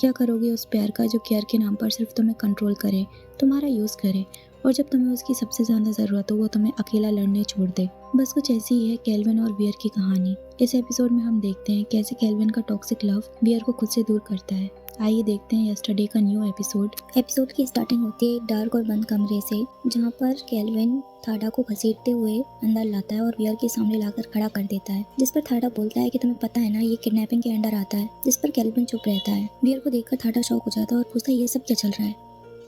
क्या करोगे उस प्यार का जो केयर के नाम पर सिर्फ तुम्हें कंट्रोल करे, तुम्हारा यूज़ करे और जब तुम्हें उसकी सबसे ज़्यादा ज़रूरत हो वो तुम्हें अकेला लड़ने छोड़ दे। बस कुछ ऐसी ही है केल्विन और वियर की कहानी। इस एपिसोड में हम देखते हैं कैसे केल्विन का टॉक्सिक लव वियर को खुद से दूर करता है। आइए देखते हैं यस्टरडे का न्यू एपिसोड की स्टार्टिंग होती है एक डार्क और बंद कमरे से, जहाँ पर केल्विन थाडा को घसीटते हुए अंदर लाता है और वियर के सामने लाकर खड़ा कर देता है, जिस पर थाडा बोलता है कि तुम्हें पता है ना ये किडनैपिंग के अंडर आता है। जिस पर केल्विन चुप रहता है। वियर को देखकर थाडा शॉक हो जाता है और पूछता है ये सब क्या चल रहा है।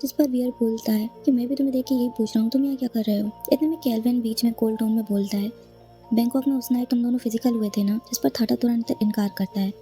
जिस पर वियर बोलता है कि मैं भी तुम्हें देख के यही पूछ रहा हूँ, तुम यहाँ क्या कर रहे हो। इतने में केल्विन बीच में कोल्ड टोन में बोलता है बैंकॉक में उस नाइट तुम दोनों फिजिकल हुए थे ना। जिस पर थाडा तुरंत इनकार करता है,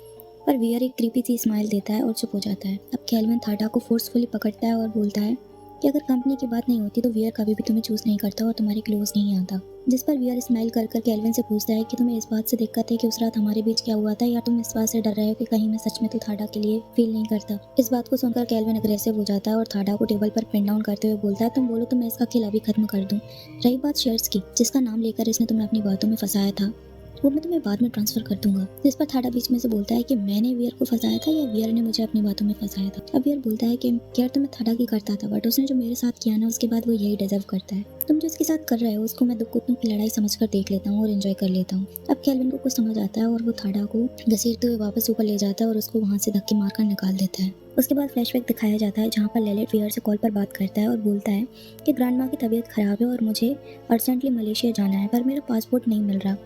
पर वियर एक क्रीपी सी स्माइल देता है और चुप हो जाता है। अब केल्विन थाडा को फोर्सफुली पकड़ता है और बोलता है कि अगर कंपनी की बात नहीं होती तो वियर कभी भी तुम्हें चूज नहीं करता और तुम्हारे क्लोज नहीं आता। जिस पर वियर स्माइल कर केल्विन से पूछता है कि तुम्हें इस बात से दिक्कत है कि उस रात हमारे बीच क्या हुआ था, या तुम इस बात से डर रहे हो कि कहीं मैं सच में तो थाडा के लिए फील नहीं करता। इस बात को सुनकर केल्विन अग्रेसिव हो जाता है और थाडा को टेबल पर पिन डाउन करते हुए बोलता है तुम बोलो तो मैं इसका खेल अभी खत्म कर दूं। रही बात शेयर्स की, जिसका नाम लेकर इसने तुम्हें अपनी बातों में फंसाया था, वो मैं तुम्हें बाद में ट्रांसफर कर दूंगा। जिस पर थाडा बीच में से बोलता है कि मैंने वियर को फंसाया था या वियर ने मुझे अपनी बातों में फंसाया था। अब वियर बोलता है कि केयर तो मैं थाडा की करता था, बट उसने जो मेरे साथ किया ना उसके बाद वो यही डिजर्व करता है। तुम जो इसके साथ कर रहे हो उसको मैं दो कुत्तों की लड़ाई समझकर देख लेता हूँ और एंजॉय कर लेता हूँ। अब केल्विन को कुछ समझ आता है और वो थाडा को घसीटते हुए वापस ऊपर ले जाता है और उसको वहाँ से धक्के मारकर निकाल देता है। उसके बाद फ्लैशबैक दिखाया जाता है जहाँ पर लेलेट वियर से कॉल पर बात करता है और बोलता है कि ग्रैंड माँ की तबीयत खराब है और मुझे अर्जेंटली मलेशिया जाना है, पर मेरा पासपोर्ट नहीं मिल रहा,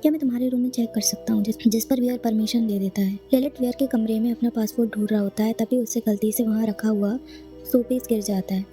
क्या मैं तुम्हारे रूम में चेक कर सकता हूँ। जिस पर वियर परमिशन दे देता है। लेलेट वियर के कमरे में अपना पासपोर्ट ढूंढ रहा होता है, तभी उससे गलती से वहाँ रखा हुआ शोपीस गिर जाता है।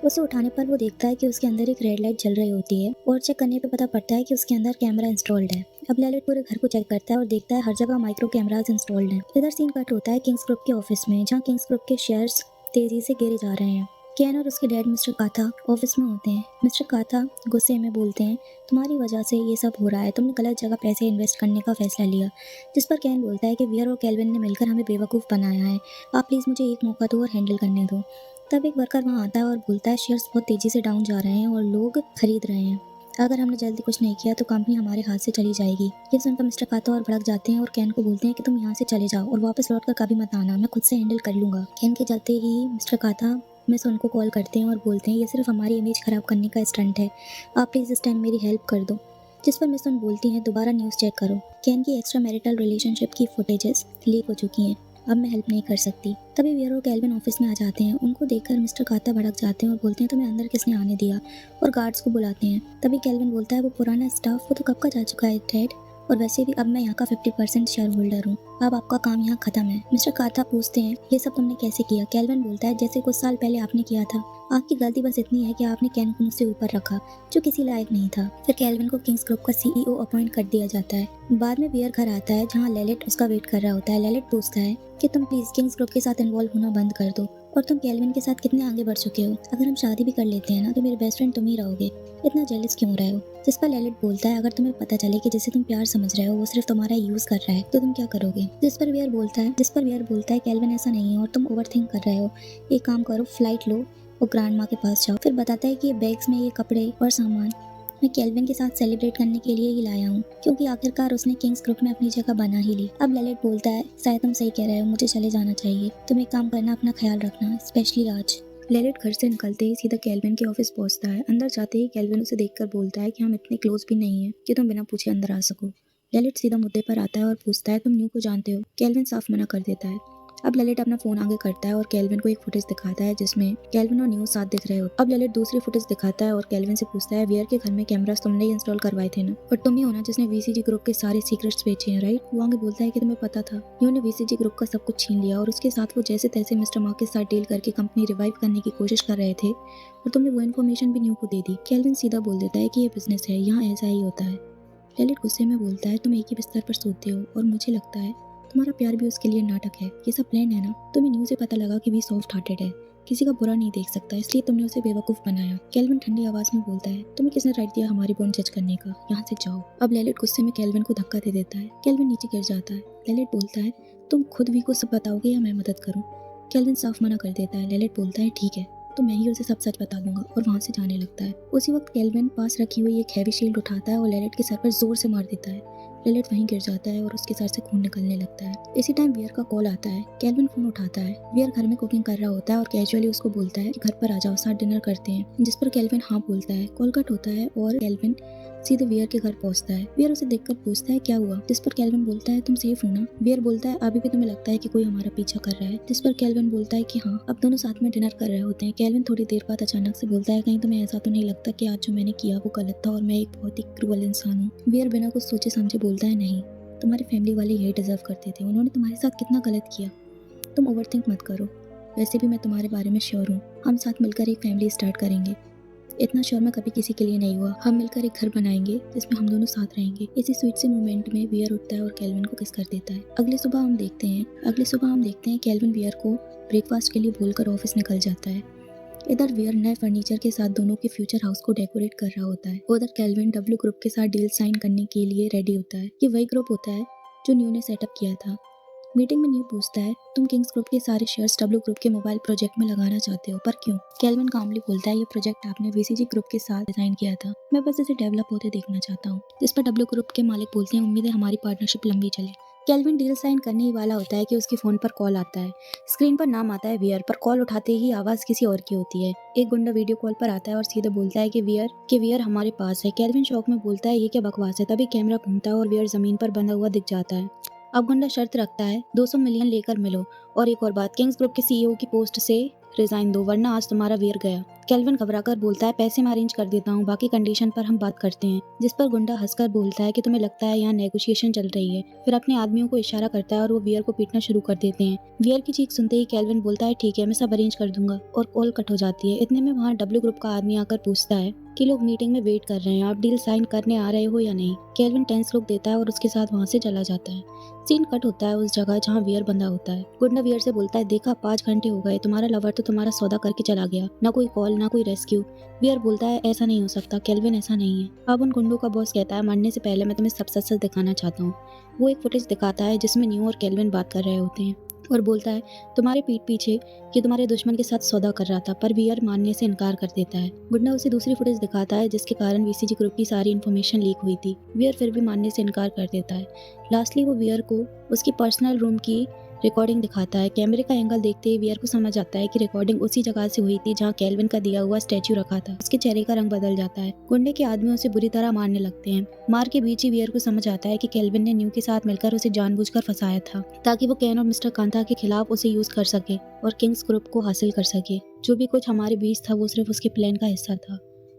उसे उठाने पर वो देखता है कि उसके अंदर एक रेड लाइट जल रही होती है और चेक करने पे पता पड़ता है कि उसके अंदर कैमरा इंस्टॉल्ड है। अब लेलेट पूरे घर को चेक करता है और देखता है हर जगह माइक्रो कैमरास इंस्टॉल्ड हैं। इधर सीन कट होता है किंग्स ग्रुप के ऑफिस में, जहाँ किंग्स ग्रुप के शेयर्स तेजी से गिरे जा रहे हैं। केन और उसके डैड मिस्टर काथा ऑफिस में होते हैं। मिस्टर काथा गुस्से में बोलते हैं तुम्हारी वजह से ये सब हो रहा है, तुमने गलत जगह पैसे इन्वेस्ट करने का फैसला लिया। जिस पर केन बोलता है कि वियर और केल्विन ने मिलकर हमें बेवकूफ़ बनाया है, आप प्लीज़ मुझे एक मौका दो और हैंडल करने दो। तब एक वर्कर वहाँ आता है और बोलता है शेयर्स बहुत तेज़ी से डाउन जा रहे हैं और लोग खरीद रहे हैं, अगर हमने जल्दी कुछ नहीं किया तो कंपनी हमारे हाथ से चली जाएगी। ये सुनकर मिस्टर काथा और भड़क जाते हैं और केन को बोलते हैं कि तुम यहाँ से चले जाओ और वापस लौट कर कभी मत आना, मैं खुद से हैंडल कर लूँगा। केन के जाते ही मिस्टर काथा मिस उनको कॉल करते हैं और बोलते हैं ये सिर्फ हमारी इमेज खराब करने का स्टंट है, आप प्लीज़ इस टाइम मेरी हेल्प कर दो। जिस पर मिस बोलती हैं दोबारा न्यूज़ चेक करो, केन की एक्स्ट्रा मैरिटल रिलेशनशिप की फुटेजेस लीक हो चुकी हैं, अब मैं हेल्प नहीं कर सकती। तभी वियर और केल्विन ऑफिस में आ जाते हैं। उनको देखकर मिस्टर काथा भड़क जाते हैं और बोलते हैं तुम्हें अंदर किसने आने दिया, और गार्ड्स को बुलाते हैं। तभी केल्विन बोलता है वो पुराना स्टाफ वो तो कब का जा चुका है डैड, और वैसे भी अब मैं यहाँ का 50% शेयर होल्डर हूँ, अब आपका काम यहाँ खत्म है। मिस्टर काथा पूछते हैं ये सब तुमने कैसे किया। केल्विन बोलता है जैसे कुछ साल पहले आपने किया था, आपकी गलती बस इतनी है कि आपने केन को मुझसे ऊपर रखा जो किसी लायक नहीं था। फिर केल्विन को किंग्स ग्रुप का CEO अपॉइंट कर दिया जाता है। बाद में वियर घर आता है जहाँ लेलेट उसका वेट कर रहा होता है। लेलेट पूछता है कि तुम प्लीज किंग्स ग्रुप के साथ इन्वॉल्व होना बंद कर दो, और तुम केल्विन के साथ कितने आगे बढ़ चुके हो, अगर हम शादी भी कर लेते हैं ना तो मेरे बेस्ट फ्रेंड तुम ही रहोगे, इतना जेलस क्यों रहे हो। जिस पर लेलेट बोलता है अगर तुम्हें पता चले कि जिसे तुम प्यार समझ रहे हो वो सिर्फ तुम्हारा यूज कर रहा है तो तुम क्या करोगे। जिस पर वियर बोलता है केल्विन ऐसा नहीं है और तुम ओवरथिंक कर रहे हो, एक काम करो फ्लाइट लो और ग्रैंड माँ के पास जाओ। फिर बताता है कि ये बैग्स में ये कपड़े और सामान मैं केल्विन के साथ सेलिब्रेट करने के लिए ही लाया हूँ, क्योंकि आखिरकार उसने किंग्स ग्रुप में अपनी जगह बना ही ली। अब लेलेट बोलता है शायद तुम सही कह रहे हो, मुझे चले जाना चाहिए, तुम एक काम करना अपना ख्याल रखना, स्पेशली आज। लेलेट घर से निकलते ही सीधा केल्विन के ऑफिस पहुंचता है। अंदर जाते ही केल्विन उसे देखकर बोलता है कि हम इतने क्लोज भी नहीं है कि तुम बिना पूछे अंदर आ सको। लेलेट सीधा मुद्दे पर आता है और पूछता है तुम न्यू को जानते हो। केल्विन साफ मना कर देता है। अब लेलेट अपना फोन आगे करता है और केल्विन को एक फुटेज दिखाता है जिसमें केल्विन और न्यू साथ दिख रहे होते। अब लेलेट दूसरी फुटेज दिखाता है और केल्विन से पूछता है वियर के घर में कैमरास तुमने ही इंस्टॉल करवाए थे ना, और तुम ही हो ना जिसने VCG ग्रुप के सारे सीक्रेट्स बेचे हैं, राइट। वो आगे बोलता है कि तुम्हें पता था न्यू ने VCG ग्रुप का सब कुछ छीन लिया और उसके साथ वो जैसे तैसे मिस्टर मार्क के साथ डील करके कंपनी रिवाइव करने की कोशिश कर रहे थे, और तुमने वो इन्फॉर्मेशन भी न्यू को दे दी। केल्विन सीधा बोल देता है कि ये बिजनेस है, यहाँ ऐसा ही होता है। लेलेट गुस्से में बोलता है तुम एक ही बिस्तर पर सोते हो और मुझे लगता है तुम्हारा प्यार भी उसके लिए नाटक है, ये सब प्लान है ना। तुम्हें न्यू से पता लगा कि वी सॉफ्ट हार्टेड है, किसी का बुरा नहीं देख सकता, इसलिए तुमने उसे बेवकूफ बनाया। केल्विन ठंडी आवाज में बोलता है तुम्हें किसने राइट दिया हमारी बोन जज करने का, यहाँ से जाओ। अब लेलेट गुस्से में केल्विन को धक्का दे देता है। केल्विन नीचे गिर जाता है। लेलेट बोलता है तुम खुद वी को सब बताओगे या मैं मदद करूँ। केल्विन साफ मना कर देता है। लेलेट बोलता है ठीक है, तो मैं ही उसे सब सच बता दूंगा, और वहाँ से जाने लगता है। उसी वक्त केल्विन पास रखी हुई एक हैवी शील्ड उठाता है और लेलेट के सर पर जोर से मार देता है। लिलिथ वहीं गिर जाता है और उसके सर से खून निकलने लगता है। इसी टाइम वियर का कॉल आता है। केल्विन फोन उठाता है। वियर घर में कुकिंग कर रहा होता है और कैजुअली उसको बोलता है कि घर पर आ जाओ, साथ डिनर करते हैं, जिस पर केल्विन हाँ बोलता है। कॉल कट होता है और केल्विन सीधे वियर के घर पहुंचता है। वियर उसे देखकर पूछता है क्या हुआ, जिस पर केल्विन बोलता है तुम सेफ हो ना। वियर बोलता है अभी भी तुम्हें लगता है कि कोई हमारा पीछा कर रहा है, जिस पर केल्विन बोलता है कि हाँ। अब दोनों साथ में डिनर कर रहे होते हैं। केल्विन थोड़ी देर बाद अचानक से बोलता है कहीं तुम्हें ऐसा तो नहीं लगता कि आज जो मैंने किया वो गलत था और मैं एक बहुत ही क्रूअल इंसान हूँ। वियर बिना कुछ सोचे समझे बोलता है नहीं, तुम्हारी फैमिली वाले यही डिजर्व करते थे, उन्होंने तुम्हारे साथ कितना गलत किया। तुम ओवरथिंक मत करो, वैसे भी मैं तुम्हारे बारे में श्योर हूँ, हम साथ मिलकर एक फैमिली स्टार्ट करेंगे। इतना श्योर मैं कभी किसी के लिए नहीं हुआ। हम मिलकर एक घर बनाएंगे जिसमें हम दोनों साथ रहेंगे। इसी स्वीट से मोमेंट में वियर उठता है और केल्विन को किस कर देता है। अगली सुबह हम देखते हैं केल्विन वियर को ब्रेकफास्ट के लिए बोलकर ऑफिस निकल जाता है। इधर वियर नए फर्नीचर के साथ दोनों के फ्यूचर हाउस को डेकोरेट कर रहा होता है। उधर केल्विन डब्ल्यू ग्रुप के साथ डील साइन करने के लिए रेडी होता है। ये वही ग्रुप होता है जो न्यू ने सेटअप किया था। मीटिंग में न्यू पूछता है तुम किंग्स ग्रुप के सारे शेयर्स डब्ल्यू ग्रुप के मोबाइल प्रोजेक्ट में लगाना चाहते हो, पर क्यों। केल्विन कामली बोलता है ये प्रोजेक्ट आपने वीसीजी ग्रुप के साथ डिजाइन किया था, मैं बस इसे डेवलप होते देखना चाहता हूँ। जिस पर डब्ल्यू ग्रुप के मालिक बोलते हैं उम्मीद है हमारी पार्टनरशिप लंबी चले। केल्विन डील साइन करने ही वाला होता है कि उसके फोन पर कॉल आता है। स्क्रीन पर नाम आता है वियर, पर कॉल उठाते ही आवाज किसी और की होती है। एक गुंडा वीडियो कॉल पर आता है और सीधे बोलता है कि वियर हमारे पास है। केल्विन शॉक में बोलता है ये क्या बकवास है। तभी कैमरा घूमता है और वियर जमीन पर बंधा हुआ दिख जाता है। अब गुंडा शर्त रखता है 200 मिलियन लेकर मिलो, और एक और बात, किंग्स ग्रुप के सीईओ की पोस्ट से रिजाइन दो वरना आज तुम्हारा वियर गया। केल्विन घबराकर बोलता है पैसे मैं अरेंज कर देता हूँ, बाकी कंडीशन पर हम बात करते हैं। जिस पर गुंडा हंसकर बोलता है कि तुम्हें लगता है यहाँ नेगोशिएशन चल रही है। फिर अपने आदमियों को इशारा करता है और वो वियर को पीटना शुरू कर देते हैं। वियर की चीख सुनते ही केल्विन बोलता है ठीक है मैं सब अरेंज कर दूंगा, और कॉल कट हो जाती है। इतने में वहाँ डब्ल्यू ग्रुप का आदमी आकर पूछता है कि लोग मीटिंग में वेट कर रहे हैं, आप डील साइन करने आ रहे हो या नहीं। केल्विन टेंस लुक देता है और उसके साथ वहाँ से चला जाता है। सीन कट होता है उस जगह जहाँ वियर बंधा होता है। गुंडा वियर से बोलता है देखा 5 घंटे हो गए, तुम्हारा लवर तो तुम्हारा सौदा करके चला गया, ना कोई कॉल ना कोई रेस्क्यू। वियर बोलता है ऐसा नहीं हो सकता केल्विन, ऐसा नहीं है। अब उन गुंडों का बॉस कहता है मरने से पहले मैं तुम्हें सब सच सच दिखाना चाहता हूँ। वो एक फुटेज दिखाता है जिसमें न्यू और केल्विन बात कर रहे होते हैं और बोलता है तुम्हारे पीठ पीछे कि तुम्हारे दुश्मन के साथ सौदा कर रहा था, पर वियर मानने से इनकार कर देता है। गुंडा उसे दूसरी फुटेज दिखाता है जिसके कारण वीसीजी ग्रुप की सारी इन्फॉर्मेशन लीक हुई थी। वियर फिर भी मानने से इनकार कर देता है। लास्टली वो वियर को उसकी पर्सनल रूम की रिकॉर्डिंग दिखाता है। कैमरे का एंगल देखते ही वियर को समझ आता है कि रिकॉर्डिंग उसी जगह से हुई थी जहां केल्विन का दिया हुआ स्टैच्यू रखा था। उसके चेहरे का रंग बदल जाता है। गुंडे के आदमी उसे बुरी तरह मारने लगते हैं। मार के बीच ही वियर को समझ आता है कि केल्विन ने न्यू के साथ मिलकर उसे जानबूझकर फंसाया था ताकि वो केन और मिस्टर कांता के खिलाफ उसे यूज कर सके और किंग्स ग्रुप को हासिल कर सके। जो भी कुछ हमारे बीच था वो सिर्फ उसके प्लान का हिस्सा था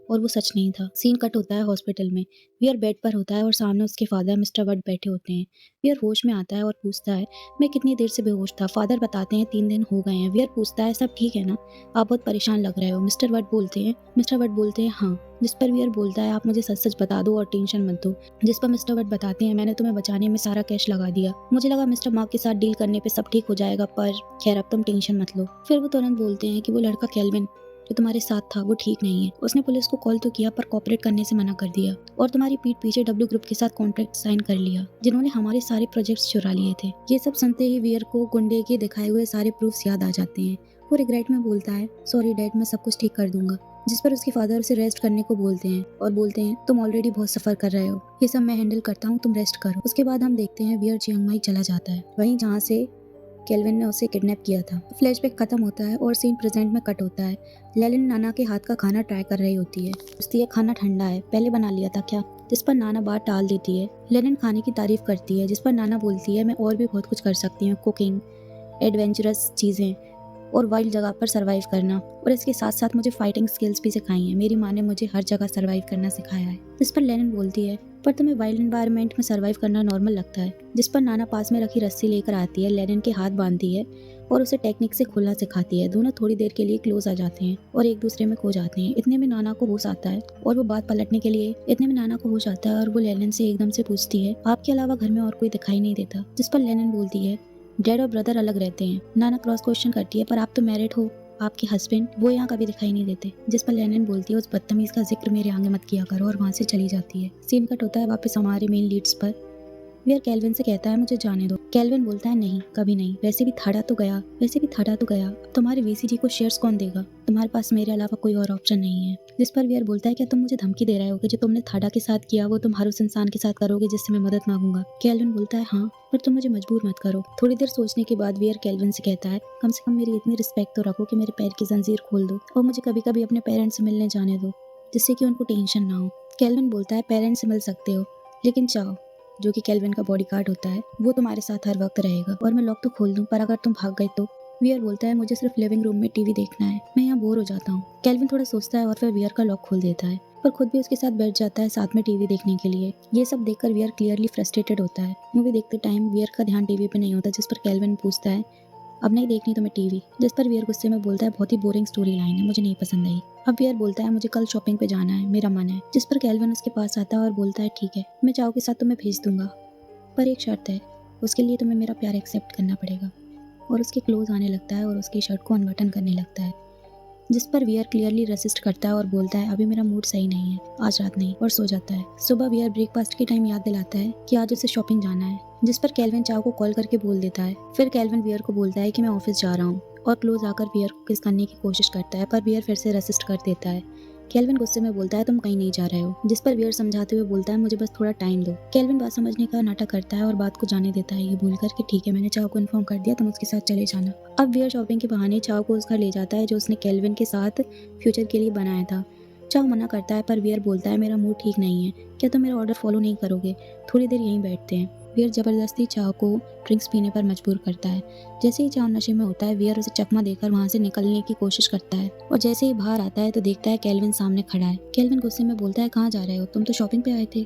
और वो सच नहीं था। सीन कट होता है हॉस्पिटल में। वियर बेड पर होता है और सामने उसके फादर मिस्टर वट बैठे होते हैं। वियर होश में आता है और पूछता है मैं कितनी देर से बेहोश था। फादर बताते हैं 3 दिन हो गए हैं। वियर पूछता है सब ठीक है ना, आप बहुत परेशान लग रहे हो। मिस्टर वट बोलते हैं हाँ। जिस पर वियर बोलता है आप मुझे सच सच बता दो और टेंशन मत दो। जिस पर मिस्टर वट बताते हैं मैंने तुम्हें बचाने में सारा कैश लगा दिया, मुझे लगा मिस्टर मार्क के साथ डील करने पे सब ठीक हो जाएगा, पर खैर अब तुम टेंशन मत लो। फिर वो तुरंत बोलते हैं कि वो लड़का केल्विन जो तुम्हारे साथ था वो ठीक नहीं है, उसने पुलिस को कॉल तो किया पर कॉपरेट करने से मना कर दिया और तुम्हारी पीठ पीछे डब्ल्यू ग्रुप के साथ कॉन्ट्रैक्ट साइन कर लिया जिन्होंने हमारे सारे प्रोजेक्ट्स चुरा लिए थे। ये सब सुनते ही वियर को गुंडे के दिखाए हुए सारे प्रूफ्स याद आ जाते हैं। वो रिग्रेट में बोलता है सॉरी डैड, मैं सब कुछ ठीक कर दूंगा। जिस पर उसके फादर उसे रेस्ट करने को बोलते हैं और बोलते हैं तुम ऑलरेडी बहुत सफर कर रहे हो, ये सब मैं हैंडल करता हूँ, तुम रेस्ट करो। उसके बाद हम देखते हैं वियर चियांग माई चला जाता है, वहीं जहाँ से केल्विन ने उसे किडनैप किया था। फ्लैशबैक खत्म होता है और सीन प्रेजेंट में कट होता है। लेलिन नाना के हाथ का खाना ट्राई कर रही होती है। उसकी ये खाना ठंडा है, पहले बना लिया था क्या। जिस पर नाना बात टाल देती है। लेलिन खाने की तारीफ करती है जिस पर नाना बोलती है मैं और भी बहुत कुछ कर सकती हूँ, कुकिंग, एडवेंचरस चीज़ें और वाइल्ड जगह पर सर्वाइव करना, और इसके साथ साथ मुझे फाइटिंग स्किल्स भी सिखाई हैं। मेरी माँ ने मुझे हर जगह सर्वाइव करना सिखाया है। जिस पर लेनिन बोलती है पर तुम्हें वाइल्ड एनवायरनमेंट में सर्वाइव करना नॉर्मल लगता है। जिस पर नाना पास में रखी रस्सी लेकर आती है, लेनिन के हाथ बांधती है और उसे टेक्निक से खोलना सिखाती है। दोनों थोड़ी देर के लिए क्लोज आ जाते हैं और एक दूसरे में खो जाते हैं। इतने में नाना को होश आता है और वो बात पलटने के लिए और वो लेनिन से एकदम से पूछती है आपके अलावा घर में और कोई दिखाई नहीं देता। जिस पर लेनिन बोलती है डैड और ब्रदर अलग रहते हैं। नाना क्रॉस क्वेश्चन करती है पर आप तो मैरिड हो, आपके हस्बैंड वो यहाँ कभी दिखाई नहीं देते। जिस पर लेनिन बोलती है उस बदतमीज का जिक्र मेरे आगे मत किया करो और वहाँ से चली जाती है। सीन कट होता है वापस हमारे मेन लीड्स पर। वियर केल्विन से कहता है मुझे जाने दो। केल्विन बोलता है नहीं, कभी नहीं, वैसे भी थाडा तो गया। अब तुम्हारे वीसीजी को शेयर्स कौन देगा? तुम्हारे पास मेरे अलावा कोई और ऑप्शन नहीं है। जिस पर वियर बोलता है क्या तुम मुझे धमकी दे रहे हो कि जो तुमने थाडा के साथ किया वो तुम हर उस इंसान के साथ करोगे जिससे मैं मदद मांगूंगा? केल्विन बोलता है हाँ, पर तुम मुझे मजबूर मत करो। थोड़ी देर सोचने के बाद वियर केल्विन से कहता है कम से कम मेरी इतनी रिस्पेक्ट तो रखो कि मेरे पैर की जंजीर खोल दो और मुझे कभी कभी अपने पेरेंट्स से मिलने जाने दो, जिससे कि उनको टेंशन ना हो। केल्विन बोलता है पेरेंट्स से मिल सकते हो, लेकिन चाओ, जो कि केल्विन का बॉडीगार्ड होता है, वो तुम्हारे साथ हर वक्त रहेगा और मैं लॉक तो खोल दूं, पर अगर तुम भाग गए तो? वियर बोलता है मुझे सिर्फ लिविंग रूम में टीवी देखना है, मैं यहाँ बोर हो जाता हूँ। केल्विन थोड़ा सोचता है और फिर वियर का लॉक खोल देता है, पर खुद भी उसके साथ बैठ जाता है साथ में टीवी देखने के लिए। ये सब देखकर वियर क्लियरली फ्रस्ट्रेटेड होता है। मूवी देखते टाइम वियर का ध्यान टीवी पे नहीं होता, जिस पर केल्विन पूछता है अब नहीं देखनी तुम्हें टीवी? जिस पर वियर गुस्से में बोलता है बहुत ही बोरिंग स्टोरी लाइन है, मुझे नहीं पसंद आई। अब वियर बोलता है मुझे कल शॉपिंग पे जाना है, मेरा मन है। जिस पर केल्विन उसके पास आता है और बोलता है ठीक है, मैं चाओ के साथ तुम्हें भेज दूंगा, पर एक शर्त है, उसके लिए तुम्हें मेरा प्यार एक्सेप्ट करना पड़ेगा। और उसके क्लोज आने लगता है और उसकी शर्ट को अनबटन करने लगता है, जिस पर वियर क्लियरली रेसिस्ट करता है और बोलता है अभी मेरा मूड सही नहीं है, आज रात नहीं, और सो जाता है। सुबह वियर ब्रेकफास्ट के टाइम याद दिलाता है कि आज उसे शॉपिंग जाना है, जिस पर केल्विन चाओ को कॉल करके बोल देता है। फिर केल्विन वियर को बोलता है कि मैं ऑफिस जा रहा हूँ और क्लोज आकर वियर को किस करने की कोशिश करता है, पर वियर फिर से रेसिस्ट कर देता है। केल्विन गुस्से में बोलता है तुम कहीं नहीं जा रहे हो, जिस पर वियर समझाते हुए बोलता है मुझे बस थोड़ा टाइम दो। केल्विन बात समझने का नाटक करता है और बात को जाने देता है, ये बोलकर कि ठीक है, मैंने चाओ को इन्फॉर्म कर दिया, तुम उसके साथ चले जाना। अब वियर शॉपिंग के बहाने चाओ को उस घर ले जाता है जो उसने केल्विन के साथ फ्यूचर के लिए बनाया था। चाओ मना करता है, पर वियर बोलता है मेरा मूड ठीक नहीं है, क्या तुम मेरा ऑर्डर फॉलो नहीं करोगे? थोड़ी देर यहीं बैठते हैं। वियर जबरदस्ती चाओ को ड्रिंक्स पीने पर मजबूर करता है। जैसे ही चाओ नशे में होता है, वियर उसे चकमा देकर वहां से निकलने की कोशिश करता है और जैसे ही बाहर आता है तो देखता है केल्विन सामने खड़ा है। केल्विन गुस्से में बोलता है कहाँ जा रहे हो, तुम तो शॉपिंग पे आए थे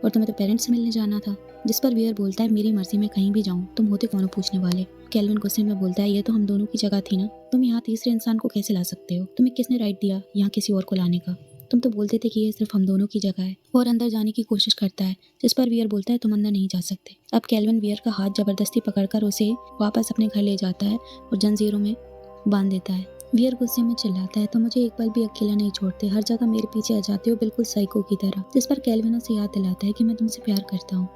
और तुम्हें तो पेरेंट्स से मिलने जाना था। जिस पर वियर बोलता है मेरी मर्जी, मैं कहीं भी जाऊँ, तुम होते कौन हो पूछने वाले? केल्विन गुस्से में बोलता है ये तो हम दोनों की जगह थी ना, तुम यहाँ तीसरे इंसान को कैसे ला सकते हो? तुम्हें किसने राइट दिया यहाँ किसी और को लाने का? तुम तो बोलते थे कि ये सिर्फ हम दोनों की जगह है, और अंदर जाने की कोशिश करता है। जिस पर वियर बोलता है तुम अंदर नहीं जा सकते। अब केल्विन वियर का हाथ जबरदस्ती पकड़कर उसे वापस अपने घर ले जाता है और जंजीरों में बांध देता है। वियर गुस्से में चिल्लाता है तो मुझे एक पल भी अकेला नहीं छोड़ते, हर जगह मेरे पीछे आ जाते हो बिल्कुल साइको की तरह। जिस पर केल्विन उसे याद दिलाता है कि मैं तुमसे प्यार करता हूँ।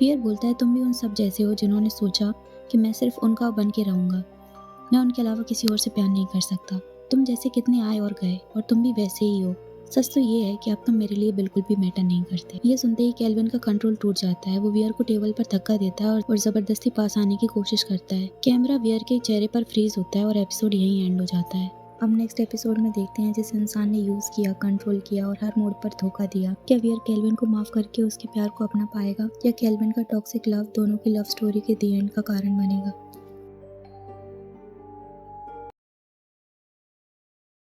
वियर बोलता है तुम भी उन सब जैसे हो जिन्होंने सोचा कि मैं सिर्फ उनका बन के रहूंगा, मैं उनके अलावा किसी और से प्यार नहीं कर सकता। तुम जैसे कितने आए और गए और तुम भी वैसे ही हो। सच तो ये है कि अब तुम मेरे लिए बिल्कुल भी मैटर नहीं करते। ये सुनते ही केल्विन का कंट्रोल टूट जाता है। वो वियर को टेबल पर धक्का देता है और जबरदस्ती पास आने की कोशिश करता है। कैमरा वियर के चेहरे पर फ्रीज होता है और एपिसोड यहीं एंड हो जाता है। अब नेक्स्ट एपिसोड में देखते हैं जिस इंसान ने यूज किया, कंट्रोल किया और हर मोड पर धोखा दिया, क्या वियर केल्विन को माफ करके उसके प्यार को अपना पाएगा या केल्विन का टॉक्सिक लव दोनों की लव स्टोरी के दी एंड का कारण बनेगा।